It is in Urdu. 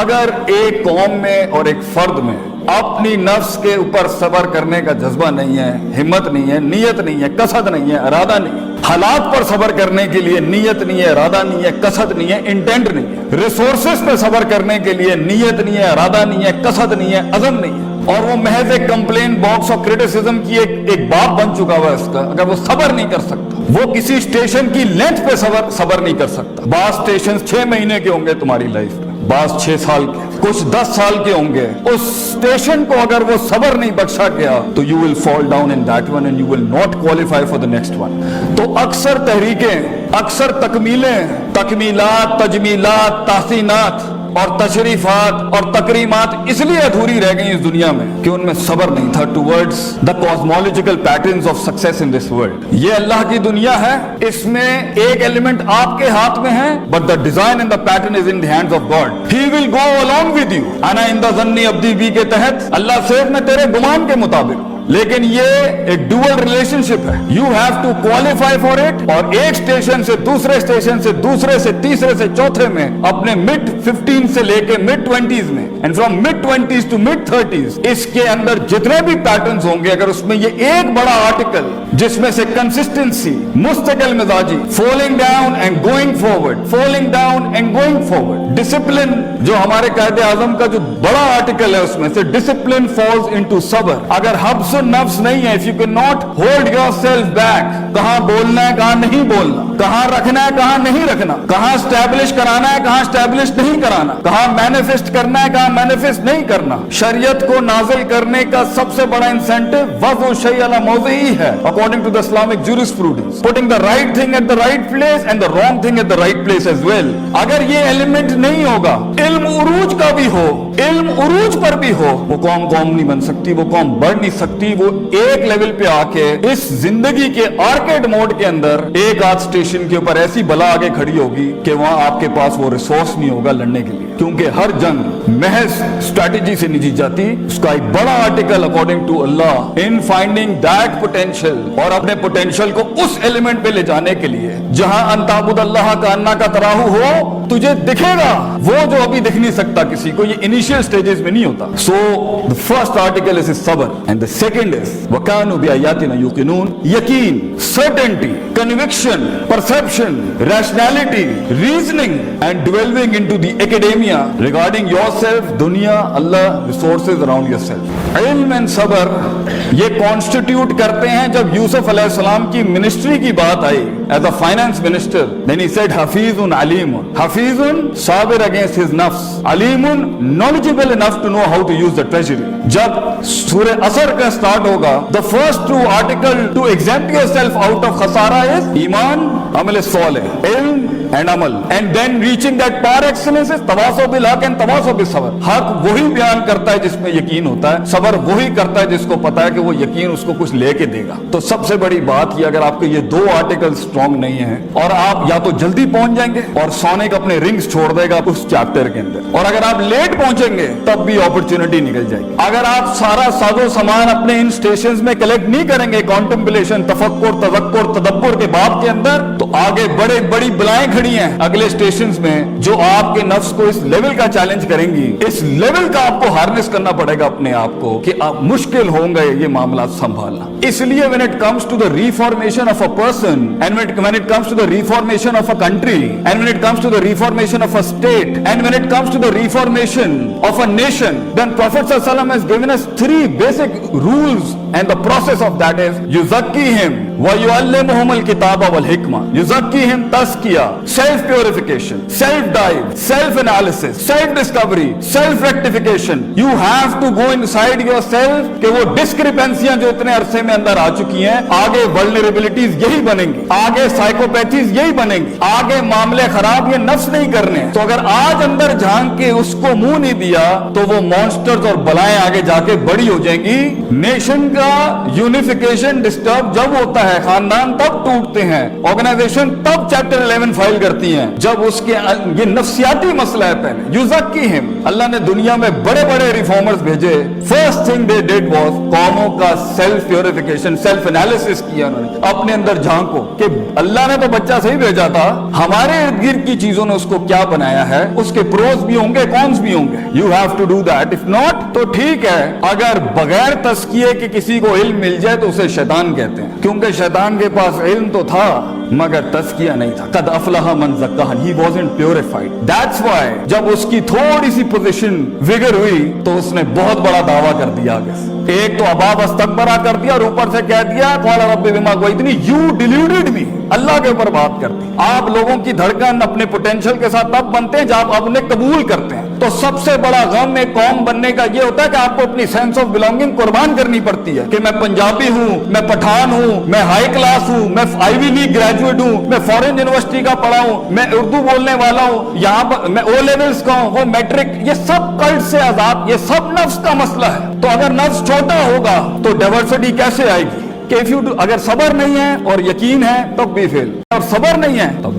اگر ایک قوم میں اور ایک فرد میں اپنی نفس کے اوپر صبر کرنے کا جذبہ نہیں ہے، ہمت نہیں ہے، نیت نہیں ہے، قصد نہیں ہے، ارادہ نہیں ہے، حالات پر صبر کرنے کے لیے نیت نہیں ہے، ارادہ نہیں ہے، قصد نہیں ہے، انٹینٹ نہیں ہے، ریسورسز پہ صبر کرنے کے لیے نیت نہیں ہے، ارادہ نہیں ہے، قصد نہیں ہے، عزم نہیں ہے، اور وہ محض ایک کمپلین باکس اور کرٹیسزم کی ایک باپ بن چکا ہوا ہے اس کا، اگر وہ صبر نہیں کر سکتا، وہ کسی اسٹیشن کی لینتھ پہ صبر نہیں کر سکتا. بعض اسٹیشن 6 مہینے کے ہوں گے تمہاری لائف میں، بعض 6 سال کے، کچھ 10 سال کے ہوں گے. اس اسٹیشن کو اگر وہ صبر نہیں بخشا گیا تو you will fall down in that one and you will not qualify for the next one. تو اکثر تحریکیں، اکثر تکمیلات، تجمیلات، تحسینات اور تشریفات اور تکریمات اس لیے ادھوری رہ گئی اس دنیا میں کہ ان میں صبر نہیں تھا towards the cosmological patterns of success in this world. یہ اللہ کی دنیا ہے، اس میں ایک ایلیمنٹ آپ کے ہاتھ میں ہے but the design and the pattern is in the hands of God. He will go along with you. انا عند ظن عبدی بی کے تحت اللہ صرف میں تیرے گمان کے مطابق، لیکن یہ ایک ڈوئل ریلیشن شپ ہے. You have to qualify for it, اور ایک اسٹیشن سے دوسرے اسٹیشن سے دوسرے سے تیسرے سے چوتھے میں، اپنے mid 15 سے لے کے mid 20s میں، and from mid 20s to mid 30s، اس کے اندر جتنے بھی پیٹرنز ہوں گے، اگر اس میں یہ ایک بڑا آرٹیکل جس میں سے کنسسٹنسی، مستقل مزاجی، falling down and going forward, falling down and going forward, discipline جو ہمارے قائد اعظم کا جو بڑا آرٹیکل ہے اس میں سے ڈسپلن فالز انٹو صبر. اگر حبس نفس نہیں ہے، if you cannot hold yourself back، کہاں بولنا ہے کہاں نہیں بولنا، کہاں رکھنا ہے کہاں نہیں رکھنا، کہاں اسٹیبلش کرانا ہے کہاں اسٹیبلش نہیں کرانا، کہاں مینیفیسٹ کرنا ہے کہاں مینیفیسٹ نہیں کرنا. شریعت کو نازل کرنے کا سب سے بڑا انسینٹو وضع الشیء علی موضعہ ہے according to the Islamic jurisprudence، putting the right thing at the right place and the wrong thing at the right place as well. اگر یہ ایلیمنٹ نہیں ہوگا، علم عروج کا بھی ہو، علم عروج پر بھی ہو، وہ قوم نہیں بن سکتی، وہ قوم بڑھ نہیں سکتی. وہ ایک لیول پہ آ کے اس زندگی کے آرکیڈ موڈ کے اندر ایک آدھ اسٹیشن کے اوپر ایسی بلا آگے کھڑی ہوگی کہ وہاں آپ کے پاس وہ ریسورس نہیں ہوگا لڑنے کے لیے، کیونکہ ہر جنگ محض اسٹریٹجی سے نہیں جیت جاتی. اس کا ایک بڑا آرٹیکل اکارڈنگ ٹو اللہ ان فائنڈنگ دیٹ پوٹینشیل، اور اپنے پوٹینشیل کو اس ایلیمنٹ پہ لے جانے کے لیے جہاں ان تعبد اللہ کا انا کا تراہو ہو، تجھے دکھے گا وہ جو ابھی دکھ نہیں سکتا کسی کو. یہ انیشیل سٹیجز میں نہیں ہوتا. سو the first article is صبر and the second is وَكَانُوا بِآيَاتِنَا يُوقِنُونَ. یقین، certainty, conviction, perception, rationality, reasoning and delving into the academia regarding yourself, دنیا، اللہ، resources around yourself. علم and صبر یہ constitute کرتے ہیں. جب یوسف علیہ السلام کی منسٹری کی بات آئی as a finance minister, then he said Hafeez Aleem, Hafeez Sabir against his نفس، علیم knowledgeable enough to know how to use the treasury. جب سورہ عصر کا سٹارٹ ہوگا، the first two article to exempt yourself out of خسارہ is ایمان، عمل صالح، علم and عمل, and then reaching that par excellence is تواصو بالحق and تواصو بالصبر. حق وہی بیان کرتا ہے جس میں یقین ہوتا ہے، صبر وہی کرتا ہے جس کو پتا ہے کہ وہ یقین اس کو کچھ لے کے دے گا. تو سب سے بڑی بات یہ، اگر آپ کے یہ دو آرٹیکل سٹرونگ نہیں ہیں، اور آپ یا تو جلدی پہنچ جائیں گے اور سونک اپنے رنگز چھوڑ دے گا اس چیپٹر کے اندر، اور اگر آپ لیٹ پہنچیں گے تب بھی اپرچونٹی نکل جائے گی. اگر آپ سارا ساز و سامان اپنے ان سٹیشنز میں کلیکٹ نہیں کریں گے، کانٹمپلیشن، تفکر، تذکر، تدبر کے باب کے اندر، تو آگے بڑی بلائیں کھڑی ہیں اگلے سٹیشنز میں جو آپ کے نفس کو اس لیول کا چیلنج کریں گی. اس لیول کا آپ کو ہارنس کرنا پڑے گا اپنے آپ کو کہ آپ مشکل ہوں گے یہ معاملات سنبھالنا. اس لیے when it comes to the reformation of a person, and when it comes to the reformation of a country, and when it comes to the reformation of a state, and when it comes to the reformation of a nation, then Prophet ﷺ has given us 3 basic rules, and the process of that is yuzakkihim wa yuallimuhum al-kitaba wal hikmah. Yuzakkihim tazkiyah, self purification, self dive, self analysis, self discovery, self rectification. You have to go inside yourself کہ وہ ڈسکریپنسیاں جو اتنے عرصے میں اندر آ چکی ہیں، آگے vulnerabilities یہی بنیں گی، آگے سائیکوپیتھیز یہی بنیں گی، آگے معاملے خراب یہ نفس نہیں کرنے. تو اگر آج اندر جھانک کے اس کو منہ نہیں دیا تو وہ مانسٹرز اور بلائیں آگے جا کے بڑی ہو جائیں گی. نیشن کا یونیفیکیشن ڈسٹرب جب ہوتا ہے, خاندان تب ٹوٹتے ہیں, آرگنائزیشن تب چیپٹر 11 فائل کرتی ہیں جب اس کے یہ نفسیاتی مسئلہ ہے. پہلے یزکیہم, اللہ نے دنیا میں بڑے بڑے ریفارمرز بھیجے. First thing they did was قوموں کا سیلف پیوریفیکیشن, سیلف انالیسس کیا انہوں نے, اپنے اندر جھانکو کہ اللہ نے تو بچہ صحیح بھیجا تھا, ہمارے ارد گرد کی چیزوں نے اس کو کیا بنایا ہے, اس کے پروز بھی ہوں گے, کونس بھی ہوں گے. You have to do that. If not تو ٹھیک ہے, اگر بغیر تزکیے کہ کسی کو علم مل جائے تو اسے شیطان کہتے ہیں, کیونکہ شیطان کے پاس علم تو تھا مگر تزکیہ نہیں تھا. قد افلح من زکاہا, he wasn't purified. That's why جب اس کی تھوڑی سی پوزیشن وگر ہوئی تو اس نے بہت بڑا دعویٰ کر دیا آگے سے. ایک تو ابا واستکبرا کر دیا اور اوپر سے کہہ دیا قال رب بما اغویتنی, you deluded me, اللہ کے اوپر بات کرتی. آپ لوگوں کی دھڑکن اپنے پوٹینشیل کے ساتھ تب بنتے ہیں جب آپ انہیں قبول کرتے ہیں. تو سب سے بڑا غم ایک قوم بننے کا یہ ہوتا ہے کہ آپ کو اپنی سینس آف بلانگنگ قربان کرنی پڑتی ہے کہ میں پنجابی ہوں, میں پٹھان ہوں, میں ہائی کلاس ہوں, میں آئی وی لیگ گریجویٹ ہوں, میں فورن یونیورسٹی کا پڑھا ہوں, میں اردو بولنے والا ہوں, یہاں پر میں او لیولز کا ہوں, وہ میٹرک. یہ سب کلٹ سے آزاد, یہ سب نفس کا مسئلہ ہے. تو اگر نفس چھوٹا ہوگا تو ڈائیورسٹی کیسے آئے گی؟ کہ اگر صبر نہیں ہے اور یقین ہے تب بھی فیل, اور صبر نہیں ہے تب